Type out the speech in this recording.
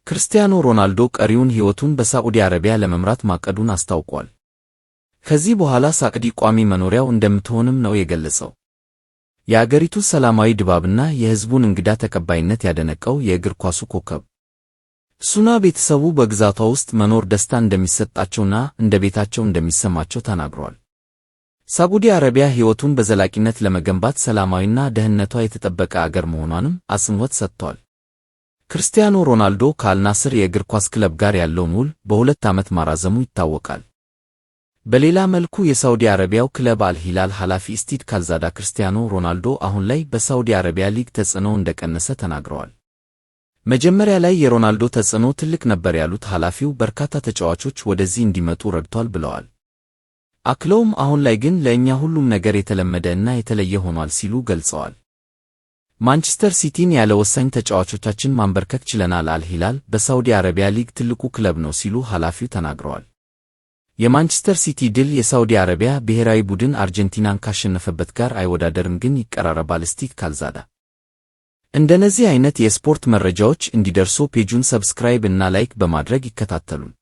ክርስቲያኖ ሮናልዶ ቀሪውን ሕይወቱን በሳዑዲ አረቢያ ለመምራት ማቀዱን አስታውቋል። ከዚህ በኋላ ሳዑዲ ቋሚ መኖሪያው እንደምትሆንም ነው የገለጸው። የአገሪቱ ሰላማዊ ድባብና የሕዝቡን እንግዳ ተቀባይነት ያደነቀው የእግር ኳሱ ኮከብ እሱና ቤተሰቡ በግዛቷ ውስጥ መኖር ደስታ እንደሚሰጣቸውና እንደ ቤታቸው እንደሚሰማቸው ተናግረዋል። ሳዑዲ አረቢያ ሕይወቱን በዘላቂነት ለመገንባት ሰላማዊና ደህንነቷ የተጠበቀ አገር መሆኗንም አጽንዖት ሰጥቷል። ክርስቲያኖ ሮናልዶ ከአልናስር የእግር ኳስ ክለብ ጋር ያለውን ውል በ2 ዓመት ማራዘሙ ይታወቃል። በሌላ መልኩ የሳዑዲ አረቢያው ክለብ አልሂላል ኃላፊ ኢስቲድ ካልዛዳ ክርስቲያኖ ሮናልዶ አሁን ላይ በሳዑዲ አረቢያ ሊግ ተጽዕኖው እንደቀነሰ ተናግረዋል። መጀመሪያ ላይ የሮናልዶ ተጽዕኖ ትልቅ ነበር ያሉት ኃላፊው በርካታ ተጫዋቾች ወደዚህ እንዲመጡ ረድቷል ብለዋል። አክለውም አሁን ላይ ግን ለእኛ ሁሉም ነገር የተለመደ እና የተለየ ሆኗል ሲሉ ገልጸዋል። ማንቸስተር ሲቲን ያለ ወሳኝ ተጫዋቾቻችን ማንበርከክ ችለናል። አልሂላል በሳዑዲ አረቢያ ሊግ ትልቁ ክለብ ነው ሲሉ ኃላፊው ተናግረዋል። የማንቸስተር ሲቲ ድል የሳዑዲ አረቢያ ብሔራዊ ቡድን አርጀንቲናን ካሸነፈበት ጋር አይወዳደርም፣ ግን ይቀራረባል። ኢስቲድ ካልዛዳ እንደነዚህ አይነት የስፖርት መረጃዎች እንዲደርሱ ፔጁን ሰብስክራይብ እና ላይክ በማድረግ ይከታተሉን።